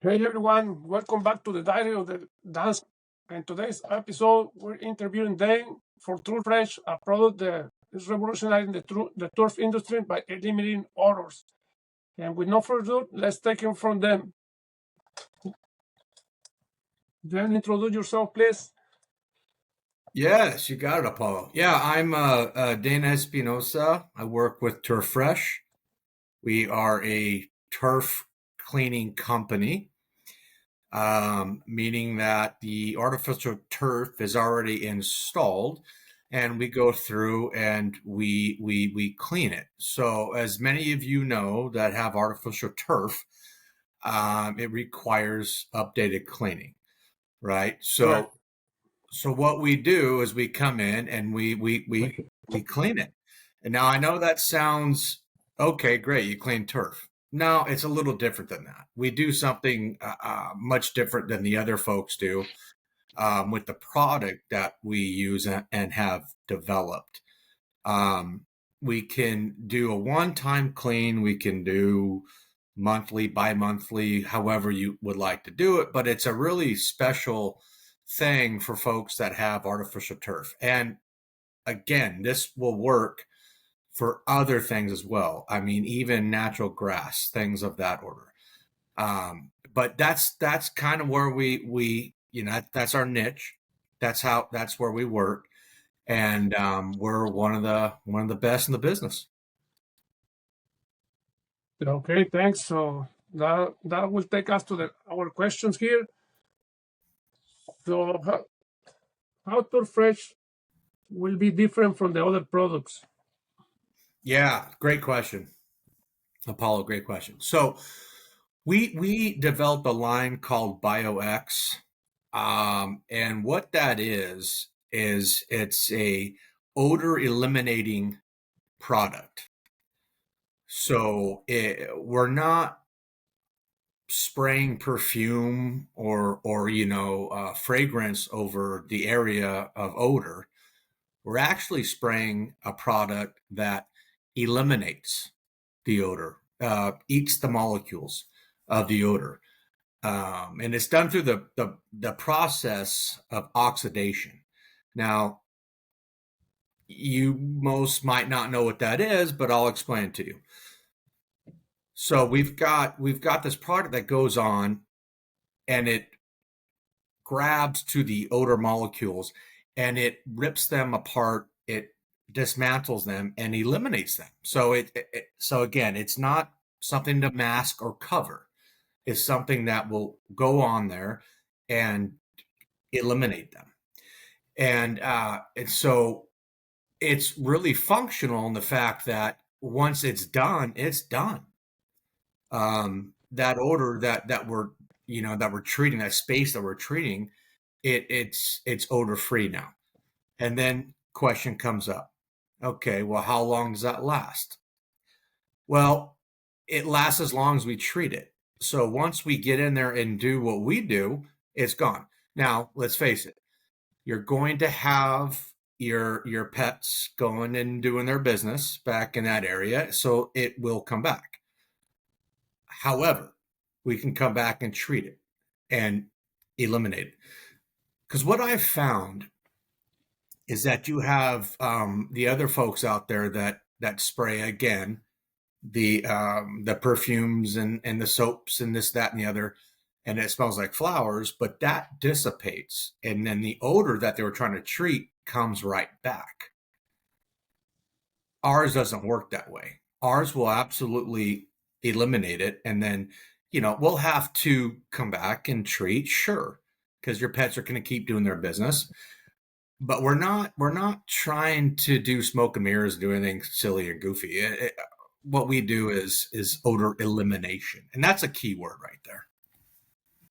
Hey everyone, welcome back to the Diary of the Dance. In today's episode, we're interviewing Dane for True Fresh, a product that is revolutionizing the turf industry by eliminating odors. And with no further ado, let's take it from them. Then introduce yourself, please. Yes, you got it, Apollo. Yeah, I'm Dane Espinosa. I work with Turf Fresh. We are a turf cleaning company, meaning that the artificial turf is already installed, and we go through and we clean it. So, as many of you know that have artificial turf, it requires updated cleaning, right? Correct. So what we do is we come in and we clean it. And now I know that sounds okay, great. You clean turf. No, it's a little different than that. We do something much different than the other folks do with the product that we use and have developed. Um, we can do a one-time clean. We can do monthly, bi-monthly, however you would like to do it. But it's a really special thing for folks that have artificial turf. And again, this will work for other things as well. I mean, even natural grass, things of that order. But that's kind of where we that's our niche. That's where we work, and we're one of the best in the business. Okay, thanks. So that will take us to our questions here. So how Turf Fresh will be different from the other products? Yeah, great question, Apollo. Great question. So we developed a line called BioX, and what that is it's a odor eliminating product. So we're not spraying perfume or fragrance over the area of odor. We're actually spraying a product that eliminates the odor, eats the molecules of the odor. And it's done through the process of oxidation. Now, you most might not know what that is, but I'll explain it to you. So we've got this product that goes on and it grabs to the odor molecules and it rips them apart. It dismantles them and eliminates them. So again, it's not something to mask or cover. It's something that will go on there and eliminate them. And so it's really functional in the fact that once it's done, it's done. That odor that we're treating, that space that we're treating, it's odor free now. And then question comes up. Okay, well, how long does that last? Well, it lasts as long as we treat it. So once we get in there and do what we do, it's gone. Now, let's face it. You're going to have your pets going and doing their business back in that area, so it will come back. However, we can come back and treat it and eliminate it. Because what I've found is that you have the other folks out there that spray again the perfumes and the soaps and this, that, and the other, and it smells like flowers, but that dissipates, and then the odor that they were trying to treat comes right back. Ours doesn't work that way. Ours will absolutely eliminate it, and then we'll have to come back and treat, sure, because your pets are going to keep doing their business. But we're not trying to do smoke and mirrors, do anything silly or goofy. What we do is odor elimination, and that's a key word right there.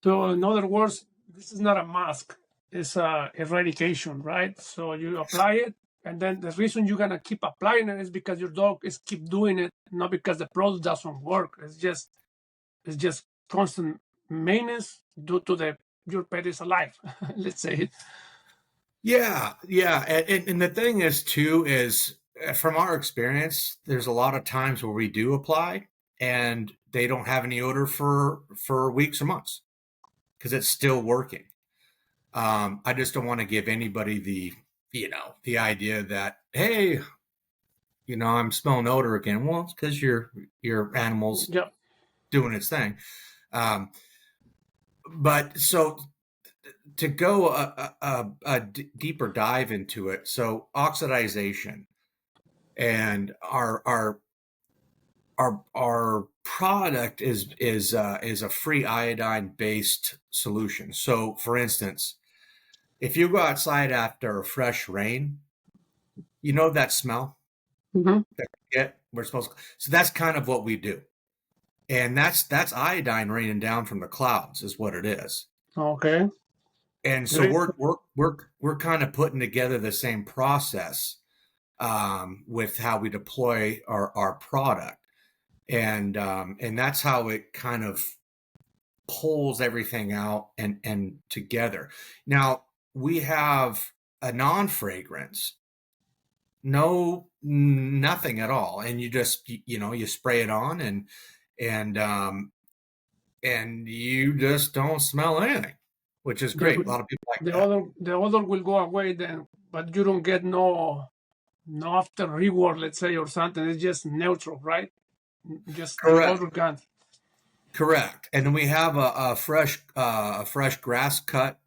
So, in other words, this is not a mask; it's a eradication, right? So you apply it, and then the reason you're gonna keep applying it is because your dog is keep doing it, not because the product doesn't work. It's just constant maintenance due to the your pet is alive. Let's say it. Yeah. And the thing is too is from our experience, there's a lot of times where we do apply, and they don't have any odor for weeks or months because it's still working. I just don't want to give anybody the idea that, hey, I'm smelling odor again. Well, it's because your animal's doing its thing. But so to go a deeper dive into it, so oxidization and our product is a free iodine based solution. So, for instance, if you go outside after a fresh rain, that smell that we get. We're supposed to, so that's kind of what we do, and that's iodine raining down from the clouds, is what it is. Okay. And so we're kind of putting together the same process with how we deploy our product, and that's how it kind of pulls everything out and together. Now we have a non-fragrance, nothing at all, and you just you spray it on and you just don't smell anything, which is great. A lot of people like that. The odor will go away then, but you don't get no after reward, let's say, or something. It's just neutral, right? Just Correct. the odor gone. Correct. And then we have a fresh grass cut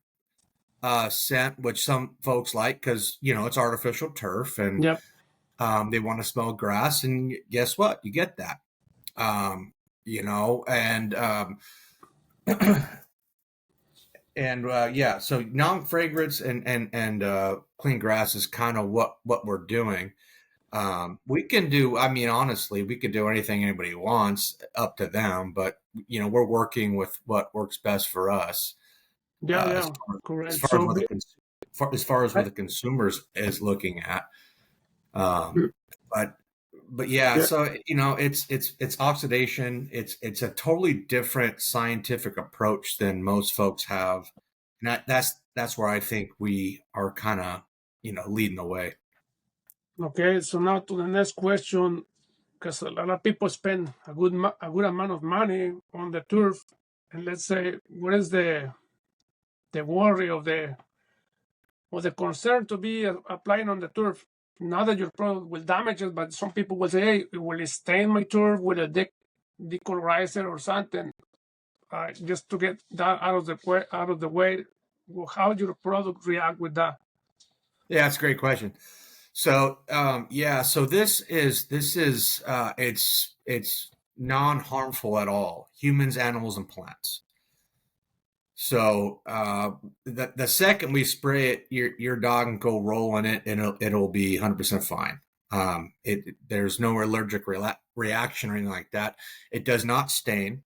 scent, which some folks like because it's artificial turf and they want to smell grass. And guess what? You get that. And so non-fragrance and clean grass is kind of what we're doing. We can do, honestly, we could do anything anybody wants, up to them, but we're working with what works best for us. Correct. As far as what the consumers is looking at. But yeah, so it's oxidation. It's a totally different scientific approach than most folks have, and that's where I think we are kind of leading the way. Okay, so now to the next question, because a lot of people spend a good amount of money on the turf, and let's say, what is the worry of the concern to be applying on the turf? Not that your product will damage it, but some people will say, hey, will it stain my turf with a decolorizer or something? Just to get that out of the way, how your product react with that? Yeah, that's a great question. So so this is it's non-harmful at all, humans, animals, and plants. So the second we spray it, your dog can go roll in it, and it'll be 100% fine. There's no allergic reaction or anything like that. It does not stain.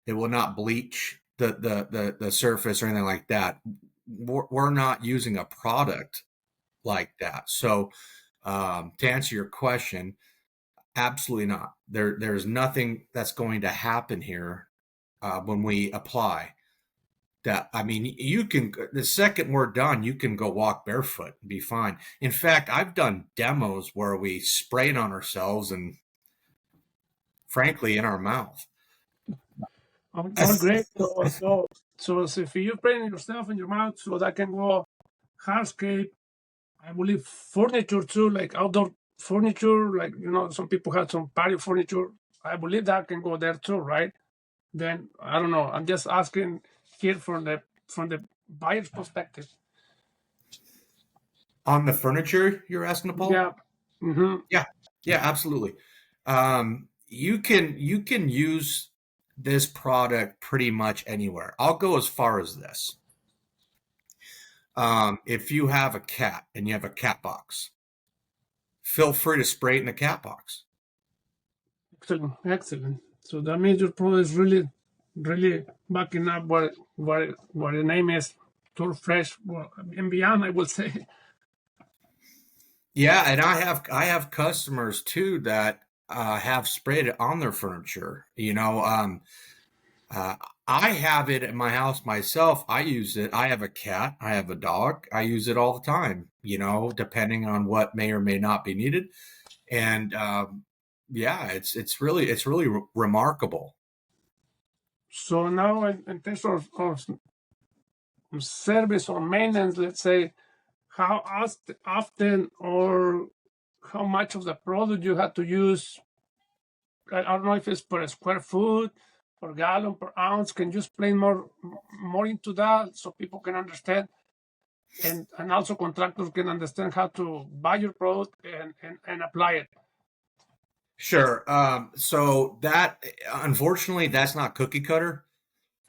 It will not bleach the surface or anything like that. We're not using a product like that. So to answer your question, absolutely not. There's nothing that's going to happen here when we apply. That, you can, the second we're done, you can go walk barefoot and be fine. In fact, I've done demos where we spray it on ourselves and, frankly, in our mouth. Oh, great. So if you spray yourself in your mouth, so that can go hardscape. I believe furniture too, like outdoor furniture, like some people have some patio furniture. I believe that can go there too, right? Then I don't know. I'm just asking here from the buyer's perspective. On the furniture, you're asking, Apolo? Yeah. Mm-hmm. Yeah, absolutely. You can use this product pretty much anywhere. I'll go as far as this. If you have a cat and you have a cat box, feel free to spray it in the cat box. Excellent. So that means your product is really backing up what the name is, Turf Fresh, and beyond, I will say. Yeah, and I have customers too that have sprayed it on their furniture. I have it at my house myself. I use it. I have a cat. I have a dog. I use it all the time, depending on what may or may not be needed. And it's really remarkable. So now in terms of service or maintenance, let's say, how often or how much of the product you have to use. I don't know if it's per square foot, per gallon, per ounce. Can you explain more into that so people can understand, and also contractors can understand how to buy your product and apply it? Sure. So that, unfortunately, that's not cookie cutter.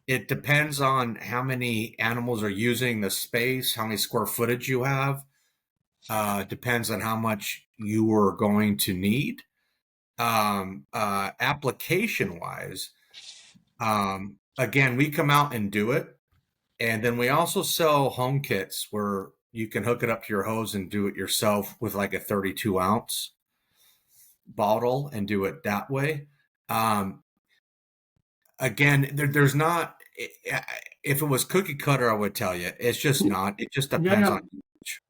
It depends on how many animals are using the space, how many square footage you have. Depends on how much you are going to need. Application wise, again, we come out and do it. And then we also sell home kits where you can hook it up to your hose and do it yourself with like a 32-ounce bottle and do it that way. Again, there's not, if it was cookie cutter, I would tell you. It's just not. It just Yeah, depends yeah. on each.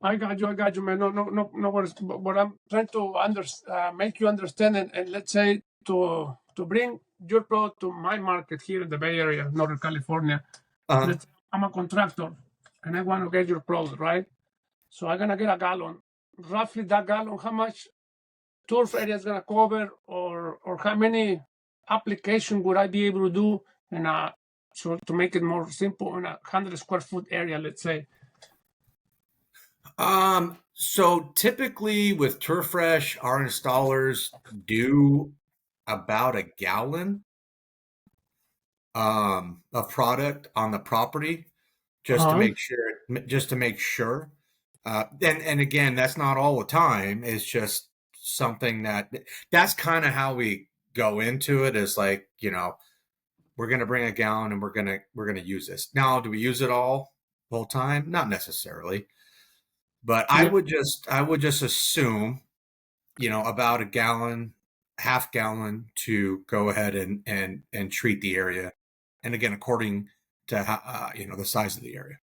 I got you, man. No worries. But I'm trying to make you understand, and let's say to bring your product to my market here in the Bay Area, Northern California. Uh, Let's say I'm a contractor, and I want to get your product, right? So I'm gonna get a gallon. Roughly that gallon, how much turf area is gonna cover, or how many application would I be able to do in a, so to make it more simple, in a 100 square foot area, let's say. so typically with Turfresh, our installers do about a gallon of product on the property just to Uh-huh. make sure. Just to make sure. And again, that's not all the time. It's just something that's kind of how we go into it. Is like, we're gonna bring a gallon and we're gonna use this. Now, do we use it all the whole time? Not necessarily. But Yeah. I would just assume, about a gallon, half gallon to go ahead and treat the area. And again, according to the size of the area.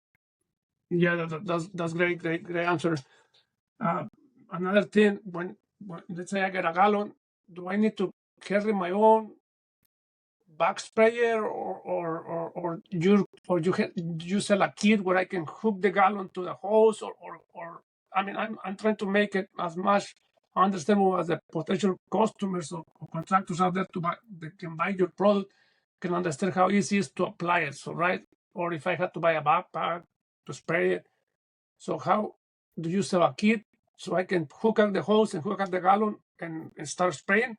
Yeah, that's great answer. Uh, Another thing, when let's say I get a gallon, do I need to carry my own back sprayer, or you sell a kit where I can hook the gallon to the hose, or I mean, I'm trying to make it as much understandable as the potential customers or contractors out there to buy, they can buy your product, can understand how easy it is to apply it. So right, or if I had to buy a backpack to spray it. So how do you sell a kit so I can hook up the hose and hook up the gallon and start spraying,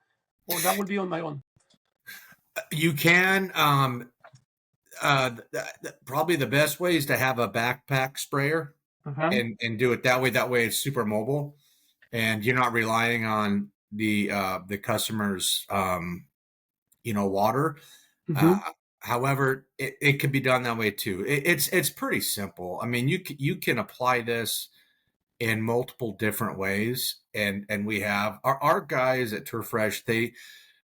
or that will be on my own? You can. Probably the best way is to have a backpack sprayer Uh-huh. and do it that way. That way, it's super mobile, and you're not relying on the customer's water. Mm-hmm. Uh, However, it could be done that way too. It's pretty simple. I mean, you can apply this in multiple different ways, and we have our guys at Turfresh. They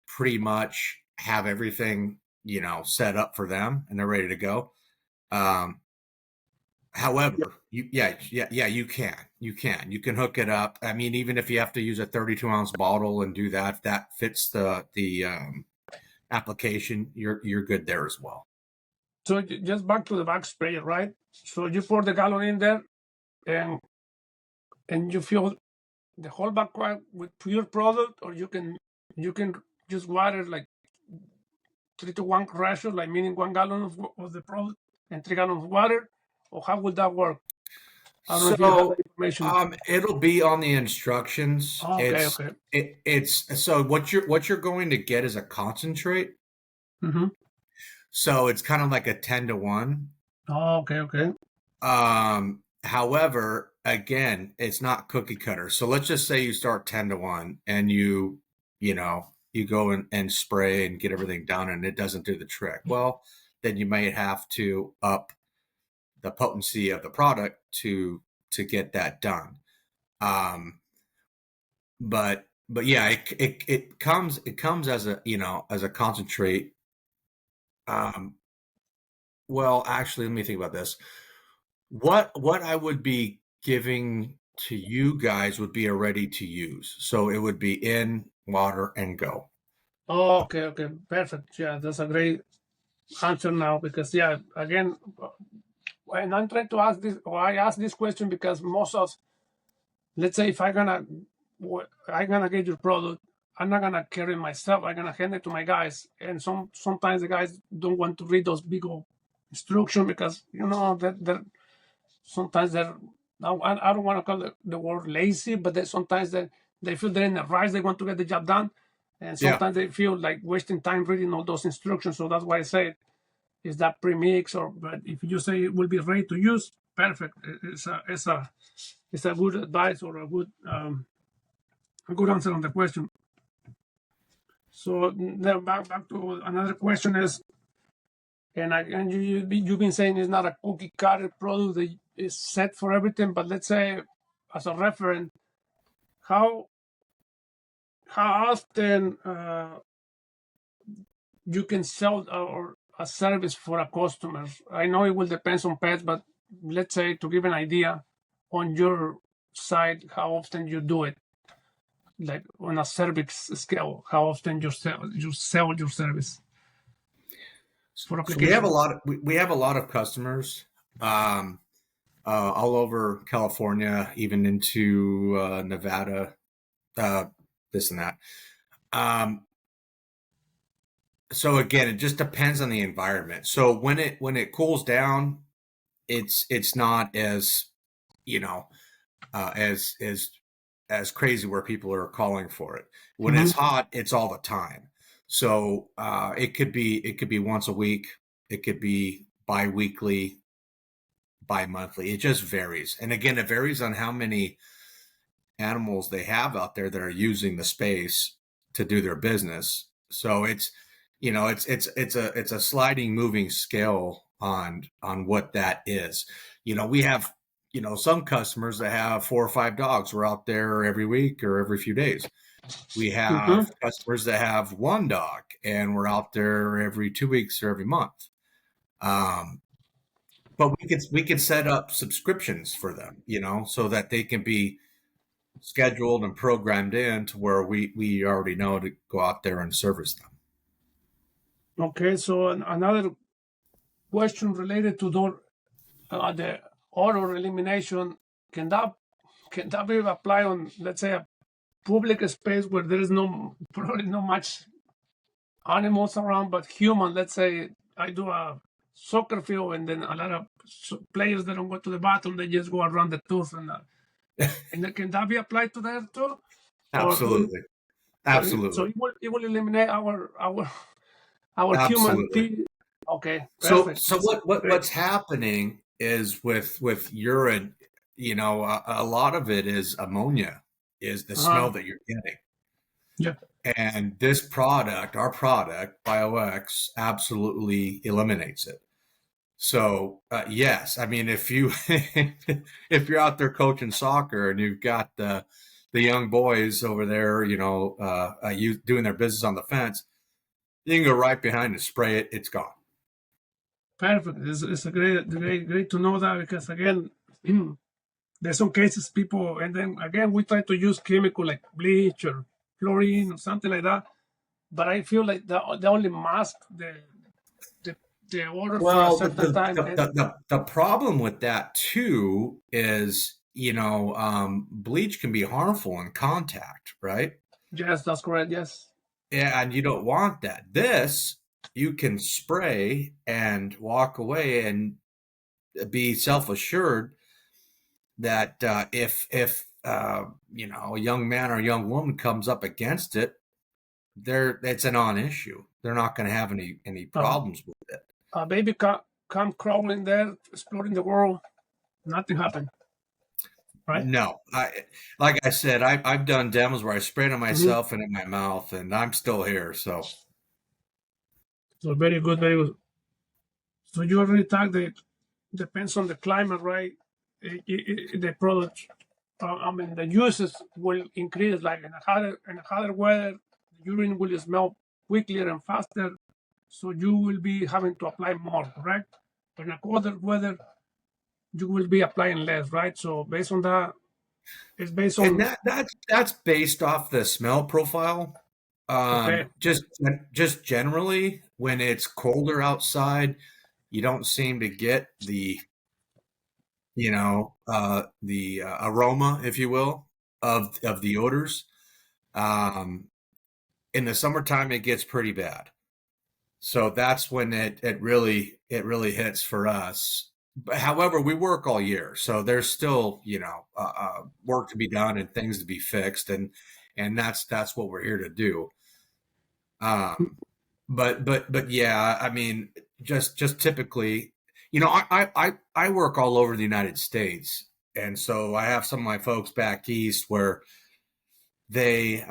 pretty much have everything set up for them, and they're ready to go. Um, However, you can hook it up. I mean, even if you have to use a 32-ounce bottle and do that, if that fits the application, you're good there as well. So just back to the back sprayer, right? So you pour the gallon in there, and you fill the whole back with pure product, or you can just water like 3-to-1 ratio, like meaning 1 gallon of the product and 3 gallons of water, or how would that work? I don't know if you have that So information. it'll be on the instructions. Oh, okay, okay. It's so what you're going to get is a concentrate. Mm-hmm. So it's kind of like a 10-to-1. Oh, okay, okay. However, again, it's not cookie cutter. So let's just say you start 10-to-1 and you go and spray and get everything done and it doesn't do the trick. Well, then you might have to up the potency of the product to get that done. But yeah, it comes as a concentrate. Well, actually, let me think about this. What I would be giving to you guys would be a ready to use. So it would be in water and go. Oh, okay, okay. Perfect. Yeah, that's a great. answer now because yeah, again, and I'm trying to ask this, or I ask this question because most of, let's say, if I'm gonna get your product, I'm not gonna carry it myself. I'm gonna hand it to my guys, and sometimes the guys don't want to read those big old instructions because that sometimes they're. I don't want to call the word lazy, but sometimes they feel they're in a rush. They want to get the job done, and Yeah. sometimes they feel like wasting time reading all those instructions. So that's why I say is that premix or but if you say it will be ready to use, perfect. It's a good advice or a good answer on the question. So now back to another question is, and you've been saying it's not a cookie cutter product that is set for everything, but let's say as a reference, how often you can sell or a service for a customer. I know it will depend on pets, but let's say to give an idea on your side, how often you do it, like on a service scale, how often you sell your service for So we have a application. lot of we have a lot of customers all over California, even into Nevada, uh, this and that. Um, so again, it just depends on the environment. So when it cools down, it's not as you know as crazy where people are calling for it. When Mm-hmm. it's hot, it's all the time. So it could be once a week, it could be bi-weekly, bi-monthly. It just varies. And again, it varies on how many animals they have out there that are using the space to do their business. So it's a sliding moving scale on what that is. We have some customers that have 4 or 5 dogs. We're out there every week or every few days. We Mm-hmm. have customers that have one dog and we're out there every 2 weeks or every month. Um, but we could set up subscriptions for them, so that they can be scheduled and programmed in to where we already know to go out there and service them. Okay, so another question related to the odor elimination, can that be applied on, let's say, a public space where there is no probably not much animals around, but human. Let's say I do a soccer field, and then a lot of players that don't go to the bathroom; they just go around the tooth, and can that be applied to that too? Or Absolutely. so Absolutely. it will eliminate our human Absolutely. pee. Okay, So perfect. so That's great. what's happening is with urine, a lot of it is ammonia, is the Uh-huh. smell that you're getting. Yeah, And this product, our product, BioX, absolutely eliminates it. So yes, I mean if you if you're out there coaching soccer and you've got the young boys over there, you doing their business on the fence, you can go right behind and spray it. It's gone. perfect. It's a great to know that because again, there's some cases people, and then again we try to use chemical like bleach or chlorine or something like that. But I feel like they only mask the, the order for a Well, the certain the, time. the, And the, the the problem with that too is, bleach can be harmful in contact, right? yes, that's correct. Yes. Yeah, and you don't want that. This you can spray and walk away and be self assured that if a young man or a young woman comes up against it, it's a non-issue. They're not going to have any Uh, problems with it. a baby come crawling there, exploring the world. Nothing happened, right? No, like I said, I've done demos where I sprayed on Hmm. myself and in my mouth, and I'm still here. So So very good, very good. So you already talked that depends on the climate, right? The product, I mean, the uses will increase. Like in a hotter weather, the urine will smell quicker and faster. So you will be having to apply more, correct? In a colder weather, you will be applying less, right? So based on that, it's based and on that's based off the smell profile. okay. Just generally, when it's colder outside, you don't seem to get the aroma, if you will, of the odors. Um, in the summertime, it gets pretty bad. So that's when it really hits for us. But however, we work all year, so there's still work to be done and things to be fixed, and that's what we're here to do. But yeah, I mean, just typically, I work all over the United States, and so I have some of my folks back east where they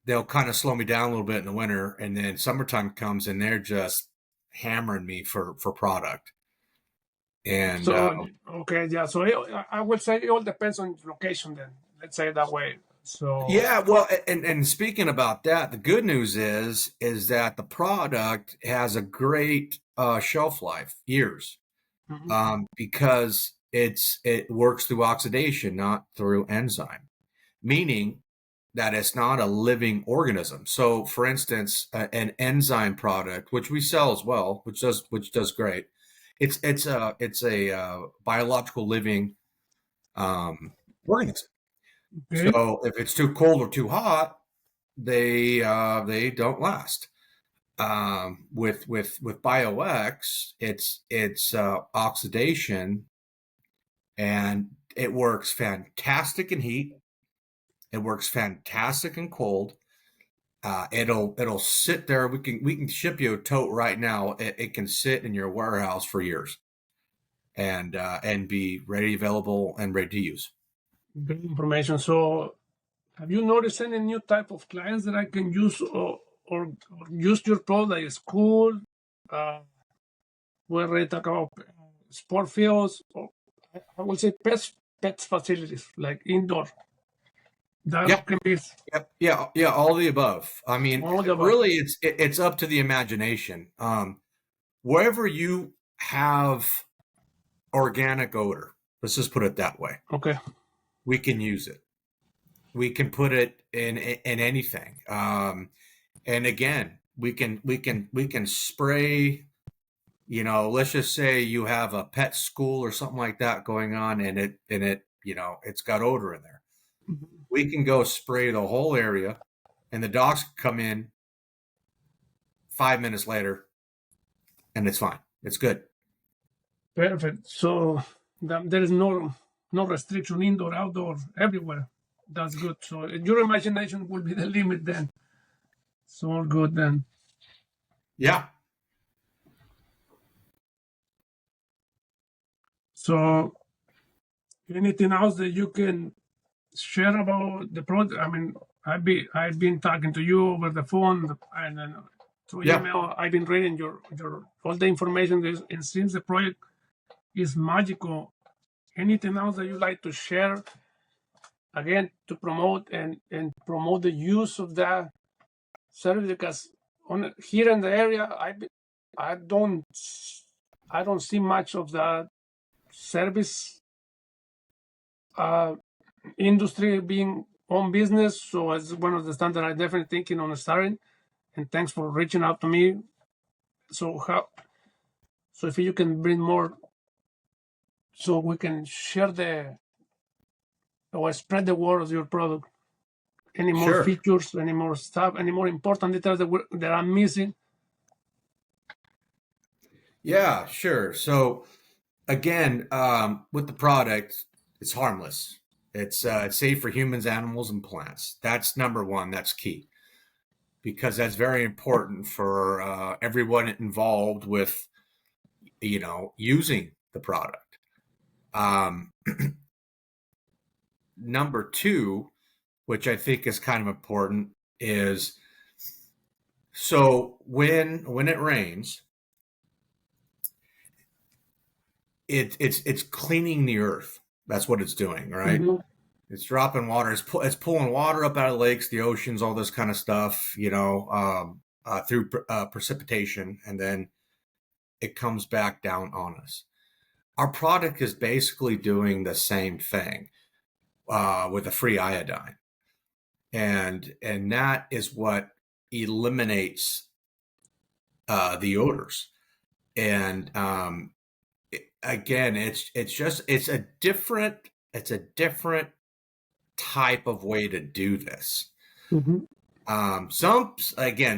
they'll kind of slow me down a little bit in the winter, and then summertime comes and they're just hammering me for product. And So okay, yeah. So I would say it all depends on location. Then let's say it that way. So yeah, well, and speaking about that, the good news is that the product has a great shelf life, years, because it works through oxidation, not through enzyme, meaning that it's not a living organism. So, for instance, an enzyme product, which we sell as well, which does great. It's a biological living organism. okay, So if it's too cold or too hot, they don't last. With BioX, it's oxidation, and it works fantastic in heat. It works fantastic in cold. It'll sit there. We can ship you a tote right now. It can sit in your warehouse for years, and be ready, available, and ready to use. good information. So have you noticed any new type of clients that I can use or use your product like school, uh, where they talk about sport fields, or I would say pets facilities like indoor. That Yep, can be yep, yeah. All the above. I mean, all the above. really, it's up to the imagination. Wherever you have organic odor, let's just put it that way, Okay. we can use it. We can put it in anything. And again, we can spray. Let's just say you have a pet school or something like that going on, and it's got odor in there. Mhm. We can go spray the whole area, and the dogs come in 5 minutes later, and it's fine. It's good. Perfect. So there is no restriction, indoor, outdoor, everywhere. That's good. So your imagination will be the limit then. So all good then. Yeah. So anything else that you can share about the product? I mean, I've been talking to you over the phone and then through Yeah. email. I've been reading your all the information. And since the project is magical, anything else that you like to share again to promote and promote the use of that service? Because here in the area, I don't I don't see much of that service uh, industry being on business. So as one of the standard, I'm definitely thinking on starting. And thanks for reaching out to me. So if you can bring more, so we can share the or spread the word of your product. Any more Sure. features, any more stuff, any more important details that I'm missing? Yeah, sure. So again, with the product, it's harmless. It's safe for humans, animals, and plants. That's number one. That's key, because that's very important for everyone involved with using the product. Um, Number two, which I think is kind of important, is so when it rains, it's cleaning the earth. That's what it's doing, right? Mhm. It's dropping water. It's pulling water up out of lakes, the oceans, all this kind of stuff. Through precipitation, and then it comes back down on us. Our product is basically doing the same thing with a free iodine, and that is what eliminates the odors. And again, it's a different type of way to do this. Mm-hmm.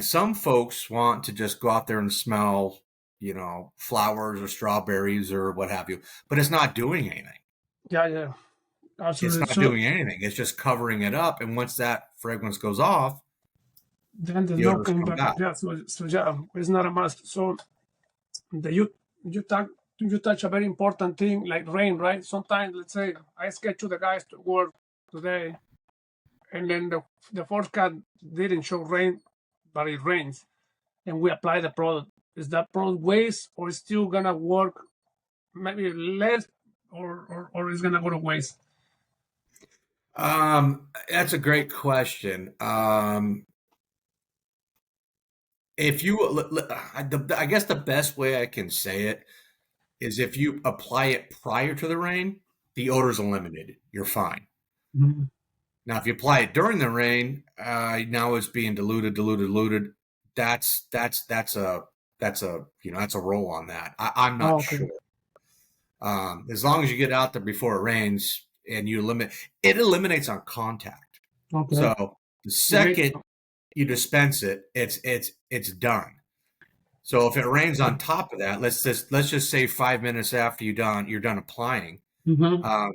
Some folks want to just go out there and smell, flowers or strawberries or what have you, but it's not doing anything. Yeah, It's absolutely. not So doing anything. It's just covering it up. And once that fragrance goes off, then there's the no odors coming come back. back. Yeah, so yeah, it's not a must. So the, you talk you touch a very important thing like rain, right? Sometimes, let's say I schedule the guys to work today, and then the forecast didn't show rain, but it rains, and we apply the product. Is that product waste, or is still gonna work? Maybe less, or is gonna go to waste? That's a great question. If you, I guess the best way I can say it is if you apply it prior to the rain, the odor's eliminated. You're fine. Mhm. Now, if you apply it during the rain, now it's being diluted. That's a roll on that. I'm Oh, not okay, sure. As long as you get out there before it rains and it eliminates on contact. okay. So the It makes second you dispense it, it's done. So if it rains on top of that, let's just say 5 minutes after you're done applying. Mhm. Um,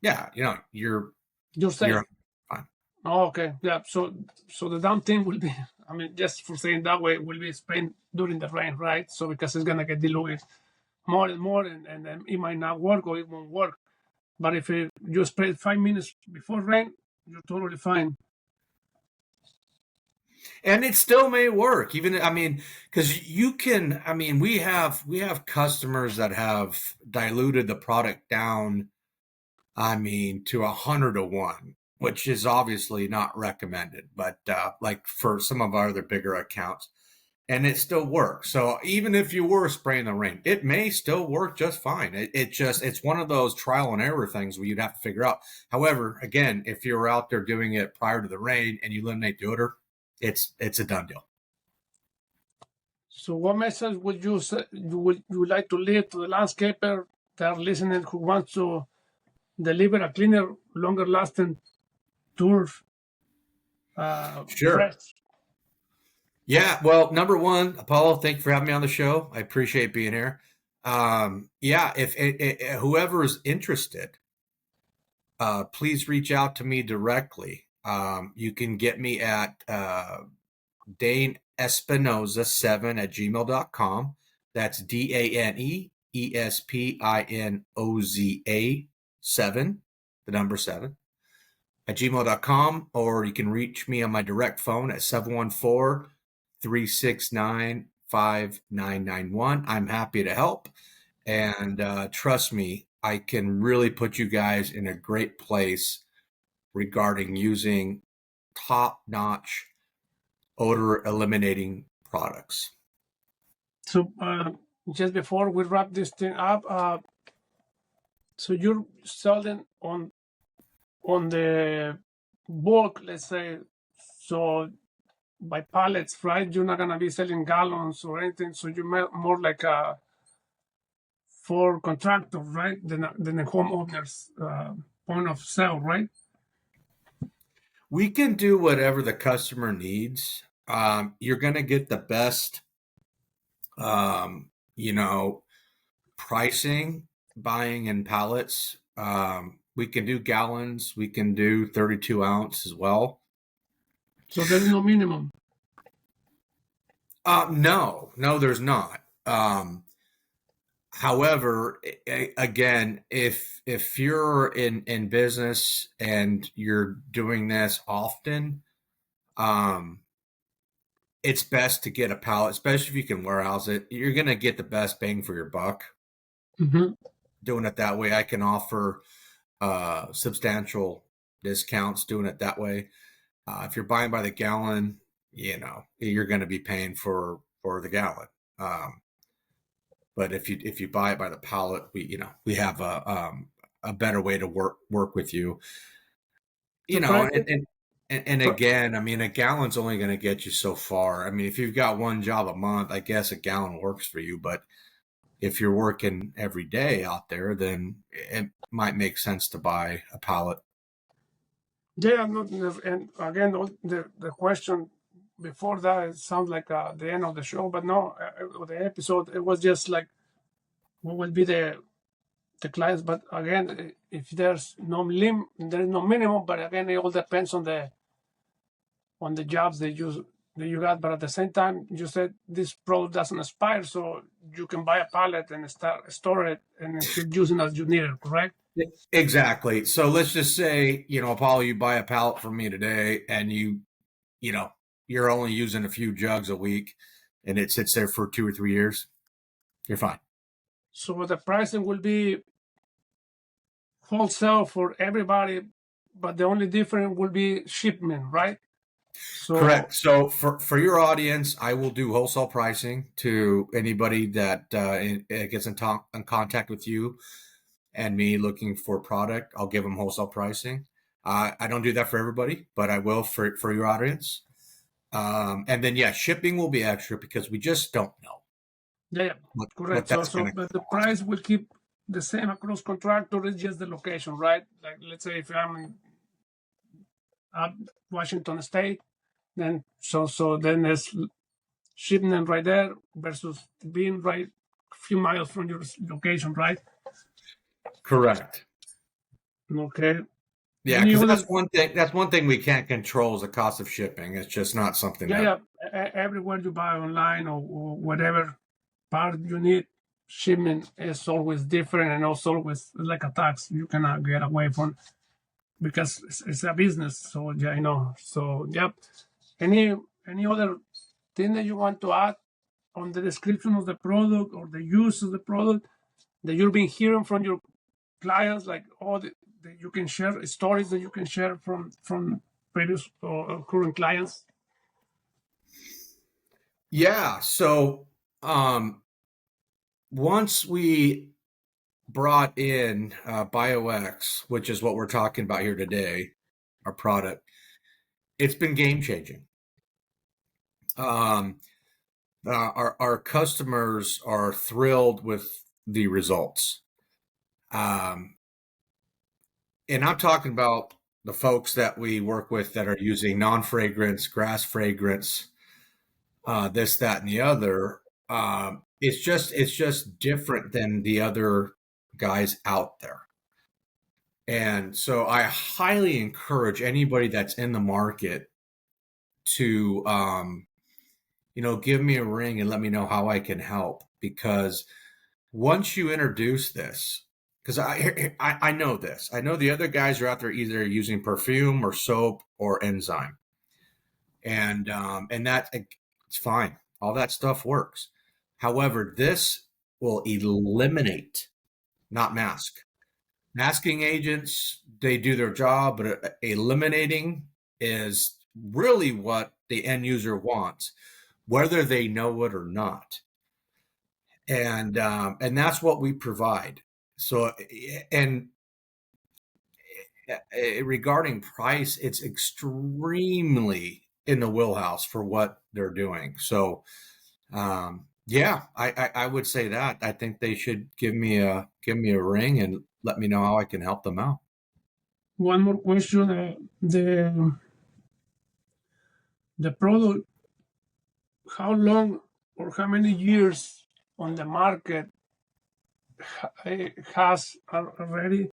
yeah, You're you're safe. fine. Oh, okay, yeah. So the damn thing will be, I mean, just for saying that way, will be sprayed during the rain, right? So because it's gonna get diluted more and more, and then it might not work or it won't work. But if you spray it 5 minutes before rain, you're totally fine. And it still may work, even because we have customers that have diluted the product down, to 100 to 1, which is obviously not recommended, but like for some of our other bigger accounts, and it still works. So even if you were spraying the rain, it may still work just fine. It's one of those trial and error things where you'd have to figure out. However, again, if you're out there doing it prior to the rain and you eliminate the odor, it's a done deal. So what message would you say, you would like to leave to the landscaper that are listening who wants to deliver a cleaner, longer lasting turf Sure. fresh? Yeah. Well, number one, Apollo, thank you for having me on the show. I appreciate being here. Yeah. If whoever is interested, please reach out to me directly. You can get me at Dane Espinoza7 at gmail.com. That's DaneEspinoza 7, the number 7, at gmail.com. Or you can reach me on my direct phone at 714-369-5991. I'm happy to help. And trust me, I can really put you guys in a great place regarding using top-notch odor eliminating products. So just before we wrap this thing up, so you're selling on the bulk, let's say, so by pallets, right? You're not gonna be selling gallons or anything. So you're more like a for contractors, right? Than a homeowner's point of sale, right? We can do whatever the customer needs. You're going to get the best, um, you know, pricing buying in pallets. We can do gallons. We can do 32 ounce as well. So there is no minimum. No, there's not. However, again, if you're in business and you're doing this often, um, it's best to get a pallet, especially if you can warehouse it. You're going to get the best bang for your buck Mm-hmm. doing it that way. I can offer substantial discounts doing it that way. If you're buying by the gallon, you're going to be paying for the gallon. But if you buy it by the pallet, we have a better way to work with you. So And And again, I mean, a gallon's only going to get you so far. I mean, if you've got one job a month, I guess a gallon works for you. But if you're working every day out there, then it might make sense to buy a pallet. Yeah, and again, the question before that, it sounds like the end of the show, but no, the episode, it was just like, what will be the clients? But again, if there's there is no minimum, but again, it all depends on the jobs that you got. But at the same time, you said this product doesn't expire, so you can buy a pallet and store it and still using as you need it, correct? Exactly. So let's just say, Apollo, you buy a pallet from me today and you're only using a few jugs a week and it sits there for 2 or 3 years. You're fine. So the pricing will be wholesale for everybody, but the only difference will be shipment, right? So Correct. So for your audience, I will do wholesale pricing to anybody that gets in contact with you and me looking for product. I'll give them wholesale pricing. I don't do that for everybody, but I will for your audience. And then, shipping will be extra because we just don't know. yeah, correct. But the price will keep the same across contractor. It's just the location, right? Like, let's say if I'm in Washington State, then then there's shipment right there versus being right a few miles from your location, right? Correct. Okay. Yeah, because that's one thing. That's one thing we can't control is the cost of shipping. It's just not something. Everywhere you buy online or whatever part you need, shipment is always different and also always like a tax you cannot get away from because it's a business. So yeah, I know. So yep. Any other thing that you want to add on the description of the product or the use of the product that you've been hearing from your clients, like all that you can share stories that you can share from previous or current clients? Yeah. So once we brought in BioX, which is what we're talking about here today, our product, it's been game changing. Our customers are thrilled with the results. And I'm talking about the folks that we work with that are using non-fragrance, grass fragrance, this, that, and the other. It's just different than the other guys out there. And so I highly encourage anybody that's in the market to, give me a ring and let me know how I can help. Because once you introduce this, because I know this, I know the other guys are out there either using perfume or soap or enzyme, and that it's fine. All that stuff works. However, this will eliminate, not mask. Masking agents, they do their job, but eliminating is really what the end user wants, whether they know it or not. And that's what we provide. So, and regarding price, it's extremely in the wheelhouse for what they're doing. So, I would say that I think they should give me a ring and let me know how I can help them out. One more question: the product, how long or how many years on the market has already?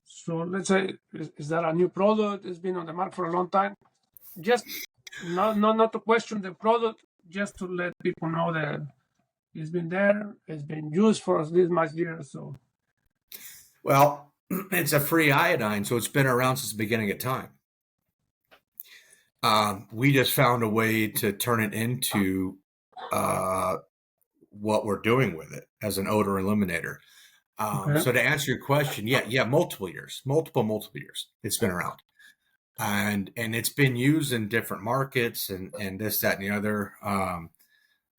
So let's say, is that a new product? It's been on the market for a long time. Just not to question the product, just to let people know that it's been there, it's been used for this much years. So, well, it's a free iodine, so it's been around since the beginning of time. We just found a way to turn it into what we're doing with it as an odor eliminator. okay. So to answer your question, multiple years, multiple years it's been around, and it's been used in different markets and this, that, and the other.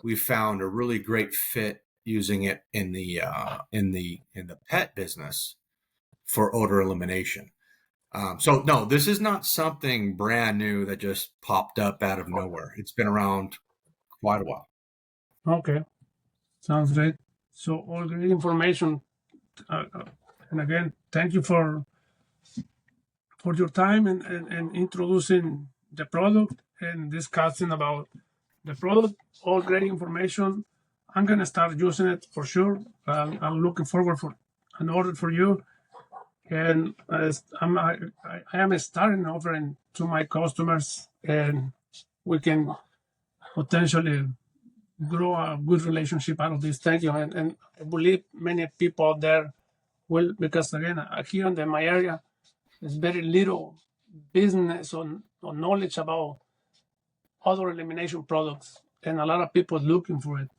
We found a really great fit using it in the pet business for odor elimination. So no, this is not something brand new that just popped up out of nowhere. It's been around quite a while. Okay, sounds great. So all great information. And again, thank you for your time and introducing the product and discussing about the product. All great information. I'm gonna start using it for sure. I'm looking forward for an order for you, and I am starting offering to my customers, and we can potentially grow a good relationship out of this. Thank you, and I believe many people out there will, because again, here in my area, there's very little business or knowledge about odor elimination products, and a lot of people looking for it.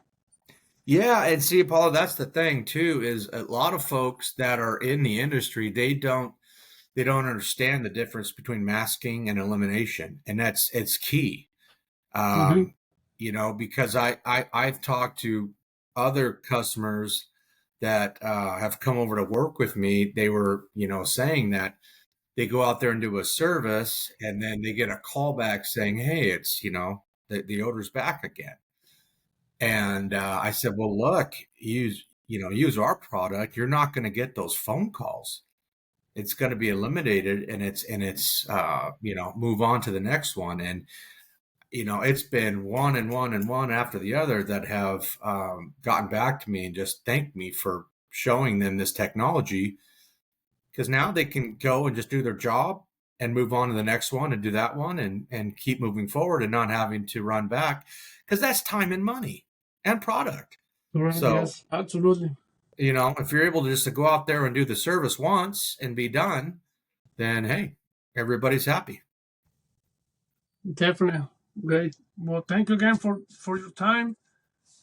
Yeah, and see, Apollo, that's the thing too, is a lot of folks that are in the industry, they don't understand the difference between masking and elimination, and it's key. Mm-hmm. Um, because I've talked to other customers that have come over to work with me. They were, saying that they go out there and do a service, and then they get a call back saying, "Hey, it's the odor's back again." And I said, "Well, look, use our product. You're not going to get those phone calls. It's going to be eliminated, and it's move on to the next one." And it's been one and one and one after the other that have gotten back to me and just thanked me for showing them this technology, because now they can go and just do their job and move on to the next one and do that one and keep moving forward and not having to run back, because that's time and money and product. Correct. So, Yes, absolutely. if you're able to just to go out there and do the service once and be done, then hey, everybody's happy. Definitely. Great. Well, thank you again for your time.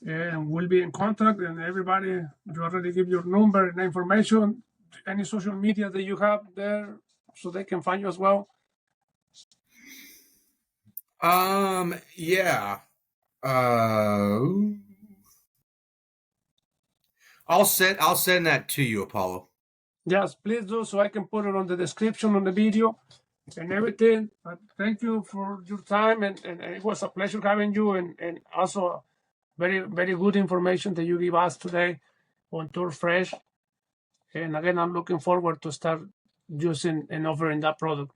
And we'll be in contact. And everybody, you already give your number and information, any social media that you have there, so they can find you as well. Yeah. Uh, I'll send that to you, Apollo. Yes, please do, so I can put it on the description on the video and everything. Thank you for your time, and it was a pleasure having you, and also very, very good information that you give us today on Tour Fresh. And again, I'm looking forward to start using and offering that product.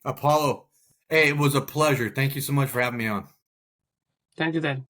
Apollo, hey, it was a pleasure. Thank you so much for having me on. Thank you, Dan.